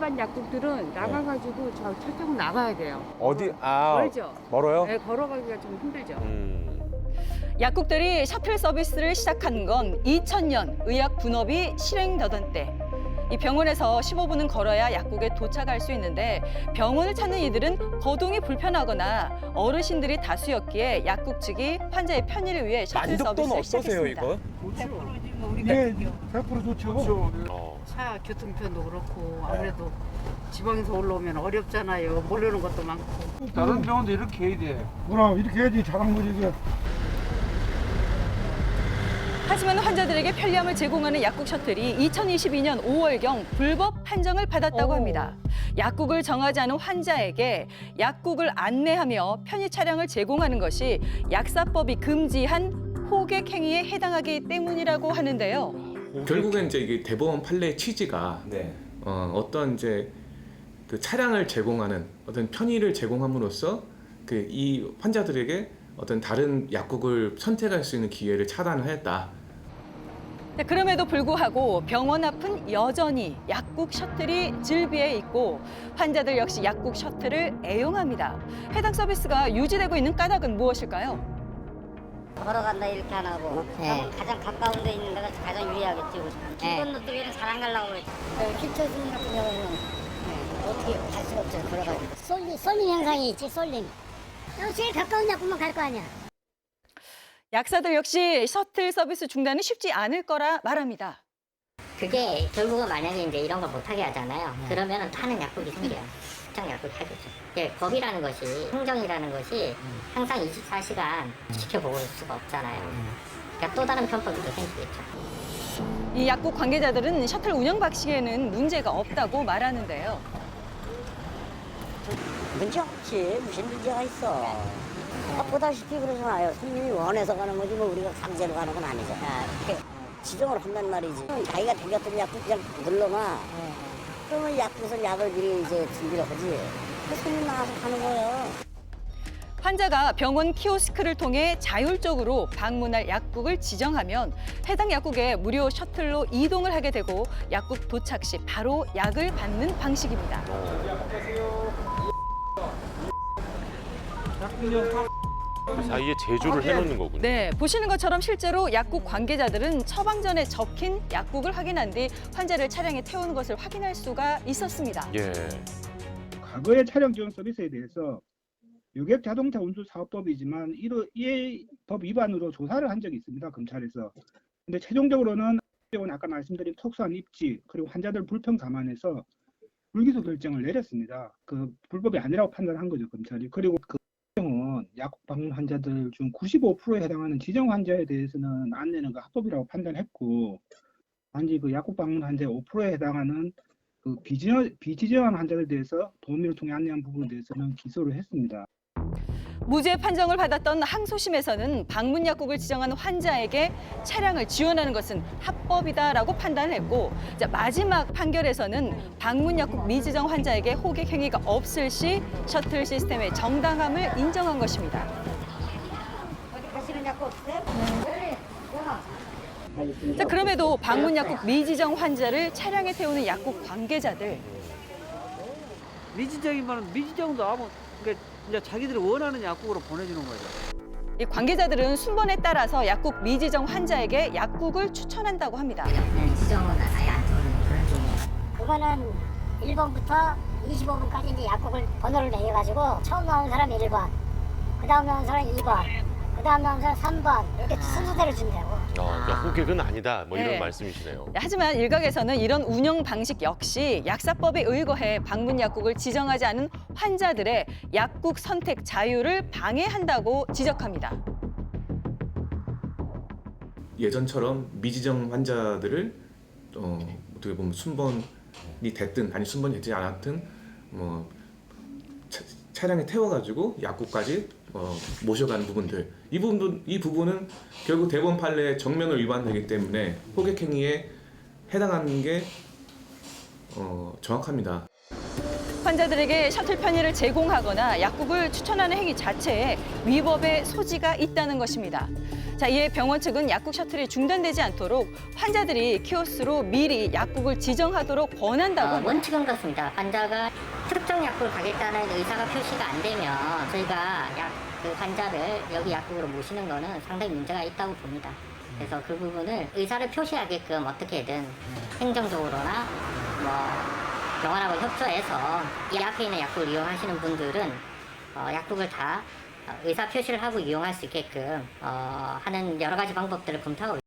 일반 약국들은 나가가지고 저쪽 나가야 돼요. 어디? 아, 멀죠? 멀어요? 네, 걸어가기가 좀 힘들죠. 약국들이 셔틀 서비스를 시작한 건 2000년 의약 분업이 실행되던 때. 이 병원에서 15분은 걸어야 약국에 도착할 수 있는데 병원을 찾는 이들은 거동이 불편하거나 어르신들이 다수였기에 약국 측이 환자의 편의를 위해 셔틀 만족도는 서비스를 어떠세요, 시작했습니다. 이거? 100%지 뭐 우리가 네, 100% 좋죠. 차 교통편도 그렇고 아무래도 지방에서 올라오면 어렵잖아요. 모르는 것도 많고. 다른 병원도 이렇게 해야 돼. 그럼 이렇게 해야지 잘한 거지 이게. 하지만 환자들에게 편리함을 제공하는 약국 셔틀이 2022년 5월경 불법 판정을 받았다고 합니다. 약국을 정하지 않은 환자에게 약국을 안내하며 편의 차량을 제공하는 것이 약사법이 금지한 호객 행위에 해당하기 때문이라고 하는데요. 결국엔 이제 이게 대법원 판례의 취지가 네. 어떤 이제 그 차량을 제공하는 어떤 편의를 제공함으로써 그 이 환자들에게 어떤 다른 약국을 선택할 수 있는 기회를 차단하였다. 네, 그럼에도 불구하고 병원 앞은 여전히 약국 셔틀이 즐비해 있고 환자들 역시 약국 셔틀을 애용합니다. 해당 서비스가 유지되고 있는 까닭은 무엇일까요? 걸어간다 이렇게 안 하고 가장 가까운 데 있는 데가 가장 유리하겠죠. 길 건너뛰기는 잘 안 가려고 그랬죠. 필터진 같은 경우는 어떻게 갈 수가 없죠. 걸어가지고. 쏠림 현상이 있지, 쏠림. 제일 가까운 약국만 갈 거 아니야. 약사들 역시 셔틀 서비스 중단은 쉽지 않을 거라 말합니다. 그게 결국은 만약에 이제 이런 걸 못하게 하잖아요. 그러면 하는 약국이 생겨요. 특정 약국이 하겠죠. 예, 법이라는 것이, 행정이라는 것이 항상 24시간 지켜볼 수가 없잖아요. 그러니까 또 다른 편법이 또 생기겠죠. 이 약국 관계자들은 셔틀 운영 방식에는 문제가 없다고 말하는데요. 문제 없지. 무슨 문제가 있어. 보다시피 그러잖아요. 손님이 원해서 가는 거지 뭐 우리가 강제로 가는 건 아니잖아. 지정을 한단 말이지. 자기가 댕겼던 약국 그냥 눌러놔. 그러면 약국에서 약을 미리 이제 준비를 하지. 손님 나와서 가는 거예요. 환자가 병원 키오스크를 통해 자율적으로 방문할 약국을 지정하면 해당 약국에 무료 셔틀로 이동을 하게 되고 약국 도착 시 바로 약을 받는 방식입니다. 그 사이에 제조를 해놓는 거군요. 네, 보시는 것처럼 실제로 약국 관계자들은 처방전에 적힌 약국을 확인한 뒤 환자를 차량에 태우는 것을 확인할 수가 있었습니다. 예. 과거의 차량 지원 서비스에 대해서 유격 자동차 운수 사업법이지만 이 법 위반으로 조사를 한 적이 있습니다. 검찰에서. 근데 최종적으로는 아까 말씀드린 특수한 입지 그리고 환자들 불평 감안해서 불기소 결정을 내렸습니다. 그 불법이 아니라고 판단한 거죠, 검찰이. 그리고 그 경우는 약국 방문 환자들 중 95%에 해당하는 지정 환자에 대해서는 안내는 그 합법이라고 판단했고, 단지 그 약국 방문 환자의 5%에 해당하는 그 비지정한 환자들에 대해서 도우미를 통해 안내한 부분에 대해서는 기소를 했습니다. 무죄 판정을 받았던 항소심에서는 방문 약국을 지정한 환자에게 차량을 지원하는 것은 합법이다라고 판단했고, 마지막 판결에서는 방문 약국 미지정 환자에게 호객 행위가 없을 시 셔틀 시스템의 정당함을 인정한 것입니다. 어디 가시는 약국 없어요? 그럼에도 방문 약국 미지정 환자를 차량에 태우는 약국 관계자들. 미지정이면 미지정도 아무 그러니까 이제 자기들이 원하는 약국으로 보내주는 거죠. 이 관계자들은 순번에 따라서 약국 미지정 환자에게 약국을 추천한다고 합니다. 지정은 아예 안 좋은 그런 중이에요. 그거는 1번부터 25번까지 이제 약국을 번호를 매겨가지고 처음 나온 사람이 1번, 그 다음 나온 사람이 2번, 그 다음 나온 사람이 3번 이렇게 순서대로 준다고. 그러니까 호객은 아니다. 뭐 이런 네. 말씀이시네요. 하지만 일각에서는 이런 운영 방식 역시 약사법에 의거해 방문 약국을 지정하지 않은 환자들의 약국 선택 자유를 방해한다고 지적합니다. 예전처럼 미지정 환자들을 어떻게 보면 순번이 됐든 아니 순번이 되지 않았든 뭐 차량에 태워가지고 약국까지 모셔가는 부분들 이 부분은 결국 대법원 판례의 정면을 위반되기 때문에 호객 행위에 해당하는 게 정확합니다. 환자들에게 셔틀 편의를 제공하거나 약국을 추천하는 행위 자체에 위법의 소지가 있다는 것입니다. 자, 이에 병원 측은 약국 셔틀이 중단되지 않도록 환자들이 키오스로 미리 약국을 지정하도록 권한다고 합니다. 원칙은 그렇습니다. 환자가 특정 약국을 가겠다는 의사가 표시가 안 되면 저희가 그 환자를 여기 약국으로 모시는 거는 상당히 문제가 있다고 봅니다. 그래서 그 부분을 의사를 표시하게끔 어떻게든 행정적으로나 병원하고 협조해서 이 앞에 있는 약국을 이용하시는 분들은 약국을 다 의사 표시를 하고 이용할 수 있게끔 하는 여러 가지 방법들을 검토하고